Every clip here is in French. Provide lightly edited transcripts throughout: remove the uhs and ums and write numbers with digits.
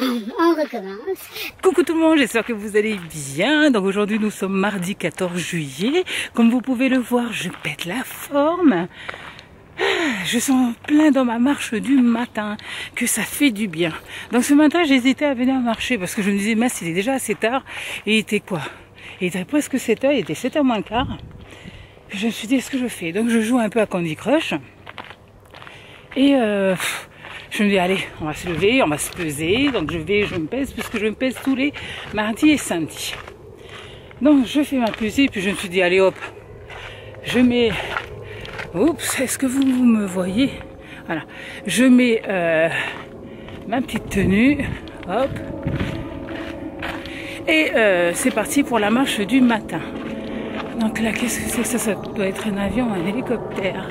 On recommence. Coucou tout le monde, j'espère que vous allez bien. Donc aujourd'hui nous sommes mardi 14 juillet. Comme vous pouvez le voir, je pète la forme. Je sens plein dans ma marche du matin que ça fait du bien. Donc ce matin j'hésitais à venir marcher parce que je me disais mince, il est déjà assez tard. Et il était quoi? Il était presque 7h, il était 7h moins le quart. Puis je me suis dit est-ce que je fais? Donc je joue un peu à Candy Crush. Et je me dis allez, on va se lever, on va se peser. Donc je me pèse puisque je me pèse tous les mardis et samedis. Donc je fais ma pesée puis je me suis dit allez hop, je mets... Oups, est-ce que vous me voyez? Voilà, je mets ma petite tenue, hop. Et c'est parti pour la marche du matin. Donc là, qu'est-ce que c'est que ça? Ça doit être un avion, un hélicoptère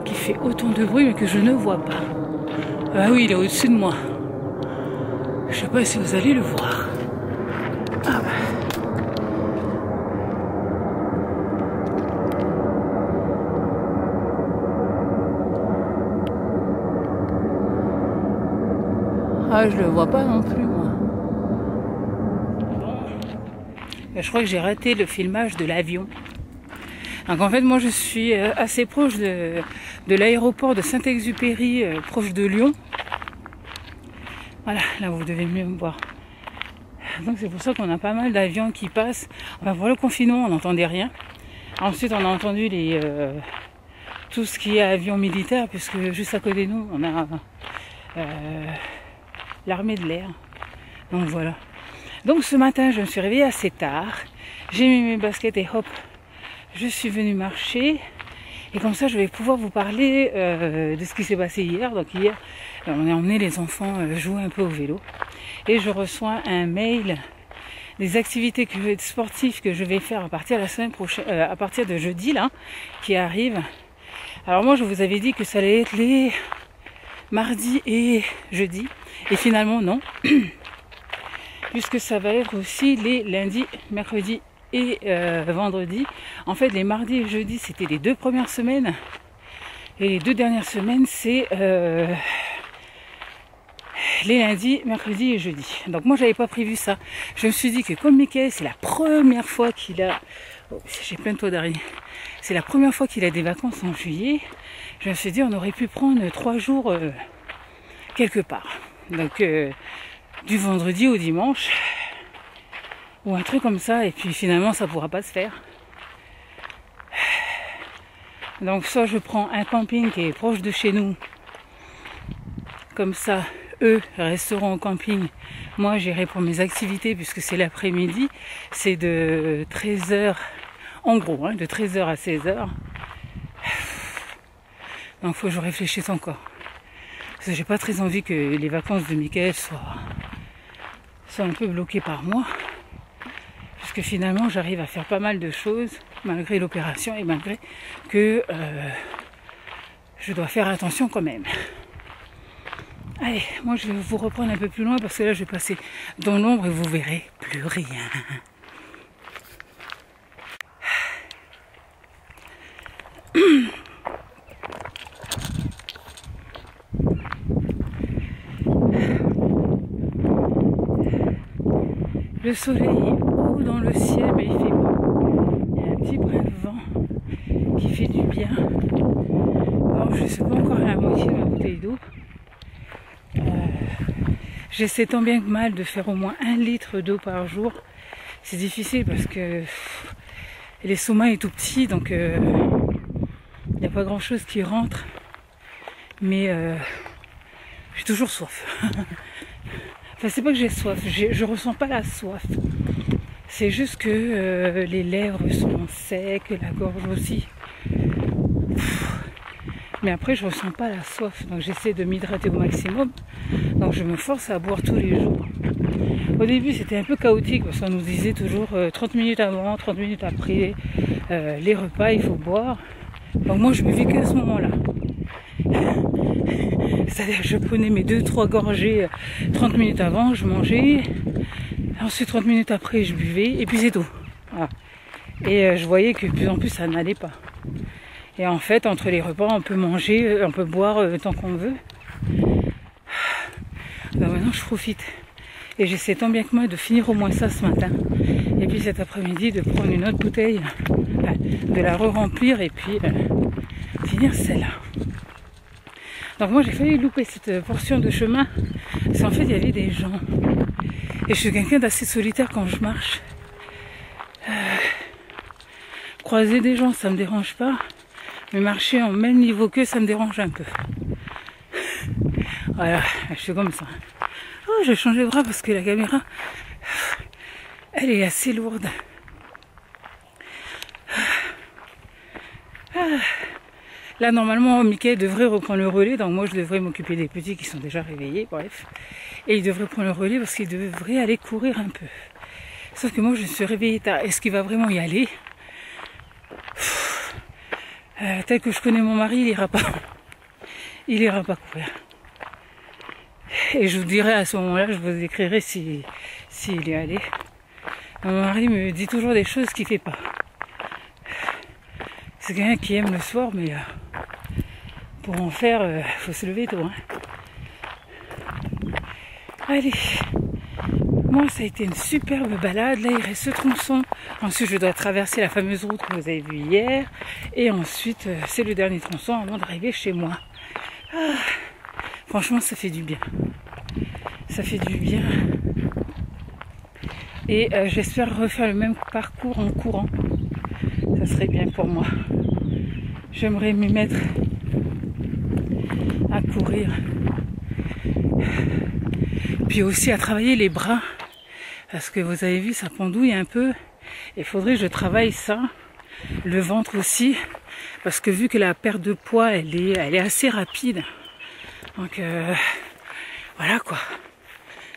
qui fait autant de bruit mais que je ne vois pas. Ah oui, il est au-dessus de moi. Je sais pas si vous allez le voir. Ah bah. Ah, je le vois pas non plus, moi. Bon. Je crois que j'ai raté le filmage de l'avion. Donc en fait, moi, je suis assez proche de l'aéroport de Saint-Exupéry, proche de Lyon. Voilà, là, vous devez mieux me voir. Donc c'est pour ça qu'on a pas mal d'avions qui passent. Enfin, pour le confinement, on n'entendait rien. Ensuite, on a entendu tout ce qui est avion militaire, puisque juste à côté de nous, on a... l'armée de l'air. Donc voilà. Donc ce matin, je me suis réveillée assez tard. J'ai mis mes baskets et hop, je suis venue marcher. Et comme ça, je vais pouvoir vous parler de ce qui s'est passé hier. Donc hier, on a emmené les enfants jouer un peu au vélo. Et je reçois un mail des activités sportives que je vais faire à partir de la semaine prochaine, à partir de jeudi là, qui arrive. Alors moi, je vous avais dit que ça allait être les mardi et jeudi. Et finalement, non. Puisque ça va être aussi les lundis, mercredis et vendredis. En fait, les mardis et jeudis, c'était les 2 premières semaines. Et les 2 dernières semaines, c'est les lundis, mercredis et jeudi. Donc moi, j'avais pas prévu ça. Je me suis dit que comme Michael, c'est la première fois qu'il a... Oh, j'ai plein de toits d'araignée. C'est la première fois qu'il a des vacances en juillet. Je me suis dit, on aurait pu prendre 3 jours quelque part. Donc, du vendredi au dimanche, ou un truc comme ça, et puis finalement, ça pourra pas se faire. Donc, soit je prends un camping qui est proche de chez nous, comme ça, eux resteront au camping. Moi, j'irai pour mes activités, puisque c'est l'après-midi, c'est de 13h, en gros, hein, de 13h à 16h. Donc, faut que je réfléchisse encore. Parce que j'ai pas très envie que les vacances de Michael soient un peu bloquées par moi. Puisque finalement, j'arrive à faire pas mal de choses, malgré l'opération et malgré que je dois faire attention quand même. Allez, moi je vais vous reprendre un peu plus loin parce que là, je vais passer dans l'ombre et vous verrez plus rien. Le soleil est haut dans le ciel, mais il fait beau. Il y a un petit brin de vent qui fait du bien. Bon, je ne suis pas encore à la moitié de ma bouteille d'eau. J'essaie tant bien que mal de faire au moins 1 litre d'eau par jour. C'est difficile parce que l'estomac est tout petit, donc il n'y a pas grand chose qui rentre. Mais j'ai toujours soif. Enfin, c'est pas que j'ai soif, je ressens pas la soif. C'est juste que les lèvres sont secs, la gorge aussi. Mais après, je ressens pas la soif. Donc j'essaie de m'hydrater au maximum. Donc je me force à boire tous les jours. Au début, c'était un peu chaotique parce qu'on nous disait toujours 30 minutes avant, 30 minutes après les repas, il faut boire. Donc moi, je buvais qu'à ce moment-là. C'est-à-dire que je prenais mes 2-3 gorgées 30 minutes avant, je mangeais. Ensuite 30 minutes après je buvais et puis c'est tout. Voilà. Et je voyais que de plus en plus ça n'allait pas. Et en fait entre les repas on peut manger, on peut boire tant qu'on veut. Donc maintenant je profite. Et j'essaie tant bien que moi de finir au moins ça ce matin. Et puis cet après-midi de prendre une autre bouteille, de la re-remplir et puis finir celle-là. Donc moi j'ai failli louper cette portion de chemin, parce qu'en fait il y avait des gens. Et je suis quelqu'un d'assez solitaire quand je marche. Croiser des gens ça me dérange pas, mais marcher en même niveau qu'eux ça me dérange un peu. Voilà, je suis comme ça. Oh, j'ai changé de bras parce que la caméra, elle est assez lourde. Là, normalement, Michael devrait reprendre le relais, donc moi, je devrais m'occuper des petits qui sont déjà réveillés, bref. Et il devrait prendre le relais parce qu'il devrait aller courir un peu. Sauf que moi, je me suis réveillée tard. Est-ce qu'il va vraiment y aller? Tel que je connais mon mari, il ira pas. Il ira pas courir. Et je vous dirai à ce moment-là, je vous écrirai s'il est allé. Mon mari me dit toujours des choses qu'il fait pas. C'est quelqu'un qui aime le sport, mais pour en faire, faut se lever tôt. Hein. Allez, moi ça a été une superbe balade. Là il reste ce tronçon. Ensuite je dois traverser la fameuse route que vous avez vue hier. Et ensuite c'est le dernier tronçon avant d'arriver chez moi. Ah, franchement ça fait du bien. Ça fait du bien. Et j'espère refaire le même parcours en courant. Ça serait bien pour moi. J'aimerais m'y mettre à courir. Puis aussi à travailler les bras. Parce que vous avez vu, ça pendouille un peu. Il faudrait que je travaille ça. Le ventre aussi. Parce que vu que la perte de poids, elle est assez rapide. Donc voilà quoi.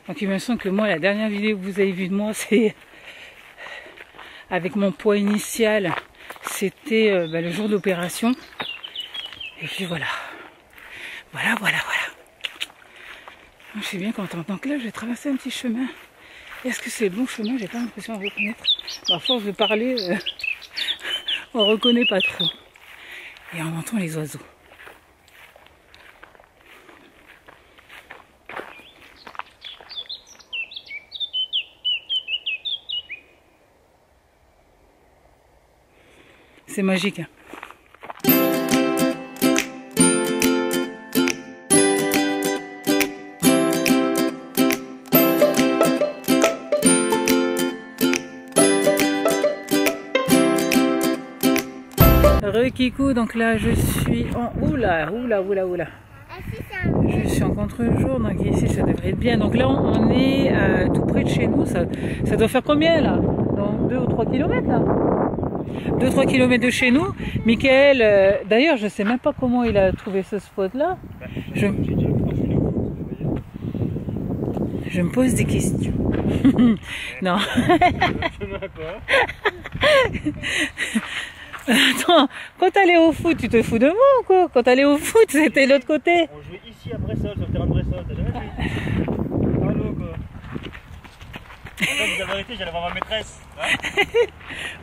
Donc il me semble que moi, la dernière vidéo que vous avez vue de moi, c'est avec mon poids initial. C'était le jour d'opération. Et puis voilà. Voilà. Je suis bien contente. Donc là, j'ai traversé un petit chemin. Est-ce que c'est le bon chemin? J'ai pas l'impression de reconnaître. À force de parler, on reconnaît pas trop. Et on entend les oiseaux. C'est magique. Hein. Re-Kikou, donc là je suis en... Oula. Je suis en contre-jour, donc ici ça devrait être bien. Donc là on est tout près de chez nous, ça doit faire combien là? Dans 2 ou 3 km là? 2-3 km de chez nous. Michael, d'ailleurs je sais même pas comment il a trouvé ce spot là. Je me pose des questions. Non. Attends, quand t'allais au foot, tu te fous de moi ou quoi? Quand t'allais au foot, c'était l'autre côté. On jouait ici à Bressol, sur le terrain de Bressol, t'as jamais vu? Allô quoi. Vous avez arrêté, j'allais voir ma maîtresse. Hein.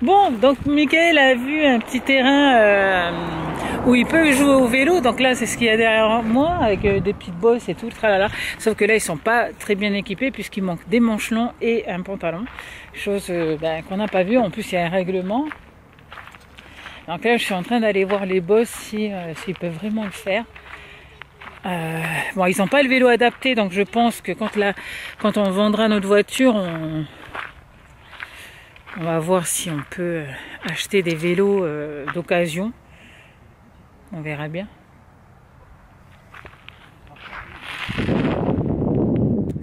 Bon, donc Michael a vu un petit terrain où il peut jouer au vélo. Donc là, c'est ce qu'il y a derrière moi, avec des petites bosses et tout, tralala. Sauf que là, ils sont pas très bien équipés puisqu'il manque des manches longs et un pantalon. Chose qu'on n'a pas vu. En plus, il y a un règlement. Donc là, je suis en train d'aller voir les boss s'ils peuvent vraiment le faire. Bon, ils n'ont pas le vélo adapté, donc je pense que quand on vendra notre voiture, on va voir si on peut acheter des vélos d'occasion. On verra bien.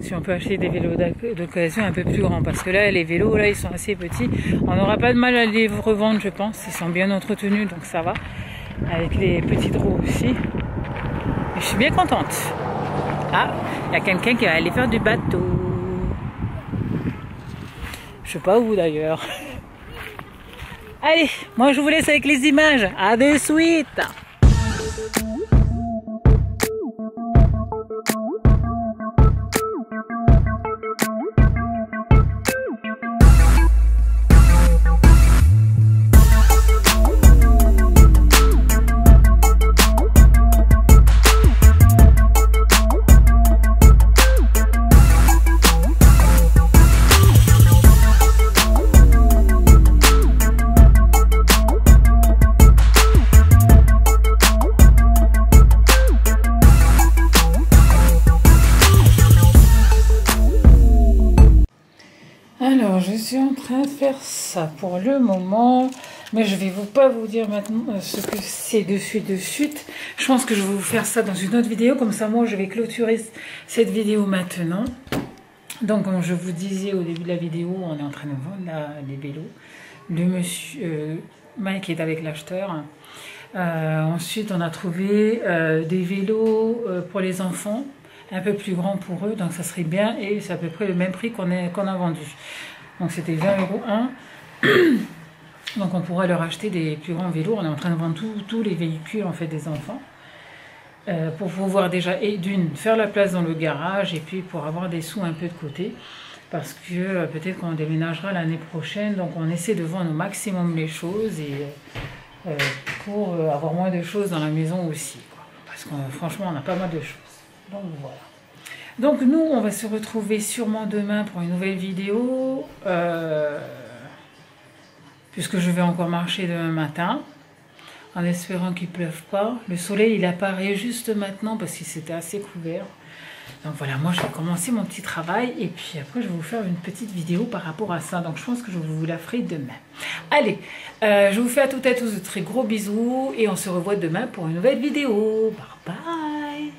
Si on peut acheter des vélos d'occasion un peu plus grands, parce que là les vélos là ils sont assez petits. On n'aura pas de mal à les revendre, je pense. Ils sont bien entretenus, donc ça va. Avec les petites roues aussi. Et je suis bien contente. Ah, il y a quelqu'un qui va aller faire du bateau. Je sais pas où d'ailleurs. Allez, moi je vous laisse avec les images. À de suite. Alors, je suis en train de faire ça pour le moment, mais je vais pas vous dire maintenant ce que c'est de suite. Je pense que je vais vous faire ça dans une autre vidéo, comme ça moi je vais clôturer cette vidéo maintenant. Donc, comme je vous disais au début de la vidéo, on est en train de vendre les vélos. Le monsieur Mike est avec l'acheteur. Ensuite, on a trouvé des vélos pour les enfants, un peu plus grands pour eux, donc ça serait bien, et c'est à peu près le même prix qu'on a vendu. Donc c'était 20 € un. Donc on pourra leur acheter des plus grands vélos. On est en train de vendre tous les véhicules en fait des enfants. Pour pouvoir déjà, et d'une, faire la place dans le garage, et puis pour avoir des sous un peu de côté, parce que peut-être qu'on déménagera l'année prochaine, donc on essaie de vendre au maximum les choses, et pour avoir moins de choses dans la maison aussi, quoi. Parce que franchement on a pas mal de choses, donc voilà. Donc nous on va se retrouver sûrement demain pour une nouvelle vidéo, puisque je vais encore marcher demain matin, en espérant qu'il ne pleuve pas. Le soleil, il apparaît juste maintenant parce que c'était assez couvert. Donc voilà, moi je vais commencer mon petit travail et puis après je vais vous faire une petite vidéo par rapport à ça. Donc je pense que je vous la ferai demain. Allez, je vous fais à toutes et à tous de très gros bisous et on se revoit demain pour une nouvelle vidéo. Bye bye!